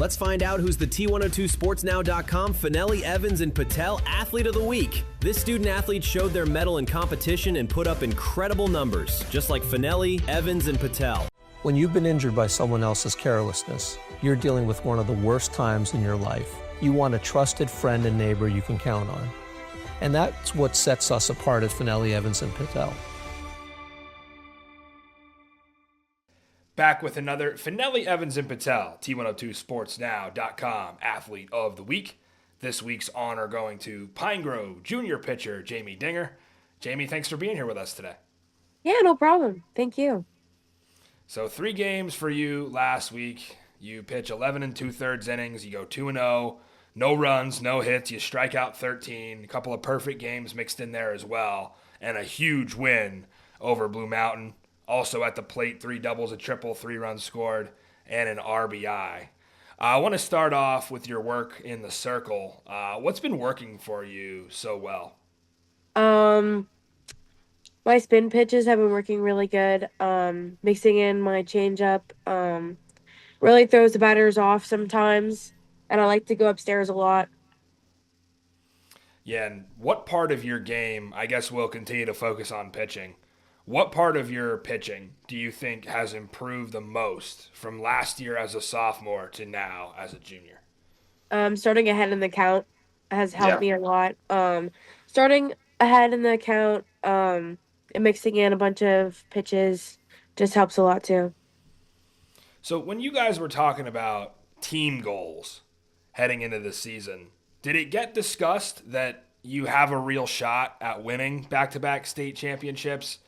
Let's find out who's the T102sportsnow.com Fanelli, Evans, and Patel Athlete of the Week. This student-athlete showed their mettle in competition and put up incredible numbers, just like Fanelli, Evans, and Patel. When you've been injured by someone else's carelessness, you're dealing with one of the worst times in your life. You want a trusted friend and neighbor you can count on. And that's what sets us apart at Fanelli, Evans, and Patel. Back with another Fanelli, Evans, and Patel, T102sportsnow.com Athlete of the Week. This week's honor going to Pine Grove Junior pitcher Jamie Dinger. Jamie, thanks for being here with us today. Yeah, no problem. Thank you. So 3 games for you last week. You pitch 11 2/3 innings. You go 2-0. No runs, no hits. You strike out 13. A couple of perfect games mixed in there as well. And a huge win over Blue Mountain. Also at the plate, 3 doubles, a triple, 3 runs scored, and an RBI. I want to start off with your work in the circle. What's been working for you so well? My spin pitches have been working really good. Mixing in my changeup really throws the batters off sometimes, and I like to go upstairs a lot. Yeah, and what part of your game, I guess we'll continue to focus on pitching. What part of your pitching do you think has improved the most from last year as a sophomore to now as a junior? Starting ahead in the count has helped me a lot. Starting ahead in the count and mixing in a bunch of pitches just helps a lot too. So when you guys were talking about team goals heading into the season, did it get discussed that you have a real shot at winning back-to-back state championships?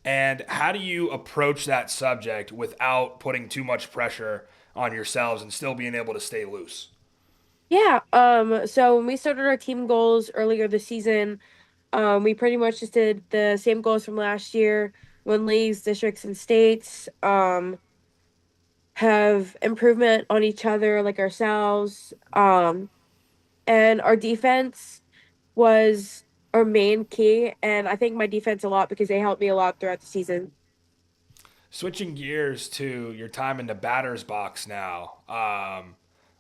And how do you approach that subject without putting too much pressure on yourselves and still being able to stay loose? Yeah, so when we started our team goals earlier this season, we pretty much just did the same goals from last year, win leagues, districts, and states, have improvement on each other like ourselves, and our defense was our main key, and I think my defense a lot because they helped me a lot throughout the season. Switching gears to your time in the batter's box now.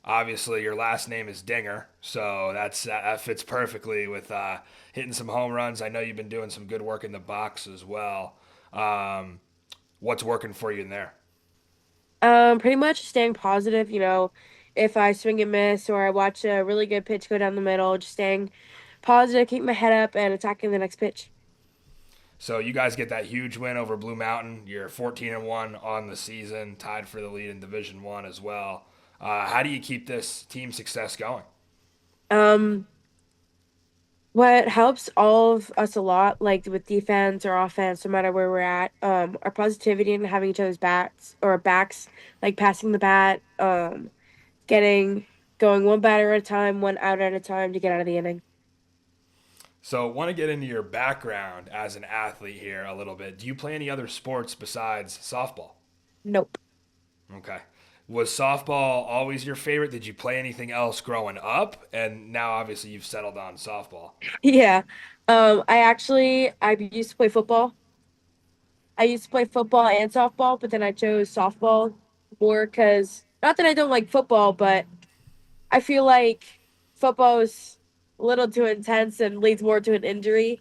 Obviously, your last name is Dinger, so that fits perfectly with hitting some home runs. I know you've been doing some good work in the box as well. What's working for you in there? Pretty much staying positive, if I swing and miss or I watch a really good pitch go down the middle, just staying positive, keep my head up, and attacking the next pitch. So you guys get that huge win over Blue Mountain. You're 14-1 on the season, tied for the lead in Division I as well. How do you keep this team success going? What helps all of us a lot, like with defense or offense, no matter where we're at, our positivity and having each other's backs, like passing the bat, going one batter at a time, one out at a time to get out of the inning. So want to get into your background as an athlete here a little bit. Do you play any other sports besides softball? Nope. Okay. Was softball always your favorite? Did you play anything else growing up? And now obviously you've settled on softball. Yeah. I used to play football. I used to play football and softball, but then I chose softball more because, not that I don't like football, but I feel like football is a little too intense and leads more to an injury.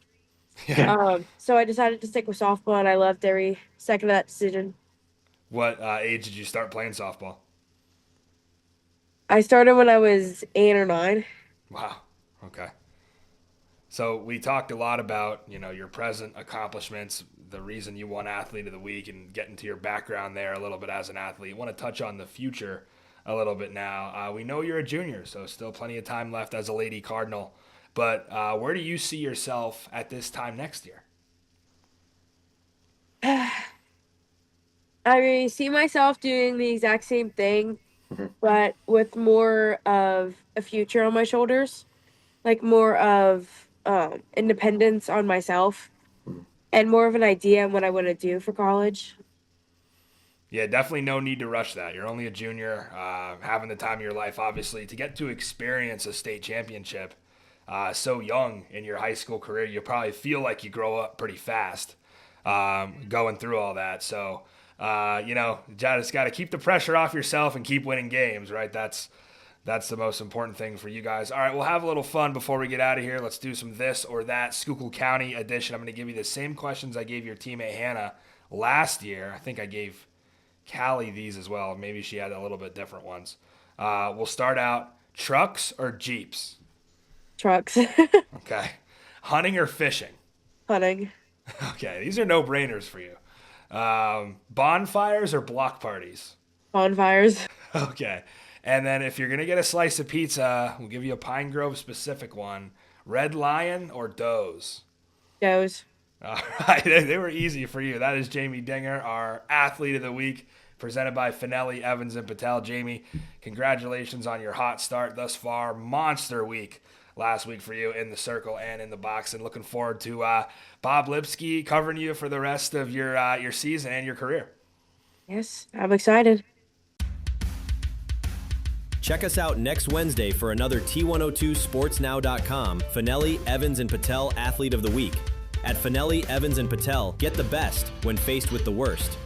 Yeah. So I decided to stick with softball, and I loved every second of that decision. What age did you start playing softball? I started when I was 8 or 9. Wow. Okay. So we talked a lot about, your present accomplishments, the reason you won Athlete of the Week, and getting to your background there a little bit as an athlete. I want to touch on the future a little bit now. We know you're a junior, so still plenty of time left as a Lady Cardinal. But where do you see yourself at this time next year? I see myself doing the exact same thing, but with more of a future on my shoulders, like more of independence on myself, and more of an idea on what I want to do for college. Yeah, definitely no need to rush that. You're only a junior, having the time of your life, obviously. To get to experience a state championship so young in your high school career, you probably feel like you grow up pretty fast going through all that. So Just got to keep the pressure off yourself and keep winning games, right? That's the most important thing for you guys. All right, we'll have a little fun before we get out of here. Let's do some this or that Schuylkill County edition. I'm going to give you the same questions I gave your teammate Hannah last year. I think I gave Callie these as well. Maybe she had a little bit different ones. We'll start out, trucks or Jeeps? Trucks. Okay. Hunting or fishing? Hunting. Okay, these are no-brainers for you. Bonfires or block parties? Bonfires. Okay. And then if you're going to get a slice of pizza, we'll give you a Pine Grove specific one. Red Lion or Doe's? Doe's. All right, they were easy for you. That is Jamie Dinger, our Athlete of the Week, presented by Fanelli, Evans, and Patel. Jamie, congratulations on your hot start thus far. Monster week last week for you in the circle and in the box, and looking forward to Bob Lipsky covering you for the rest of your season and your career. Yes, I'm excited. Check us out next Wednesday for another T102sportsnow.com Fanelli, Evans, and Patel Athlete of the Week. At Fanelli, Evans, and Patel, get the best when faced with the worst.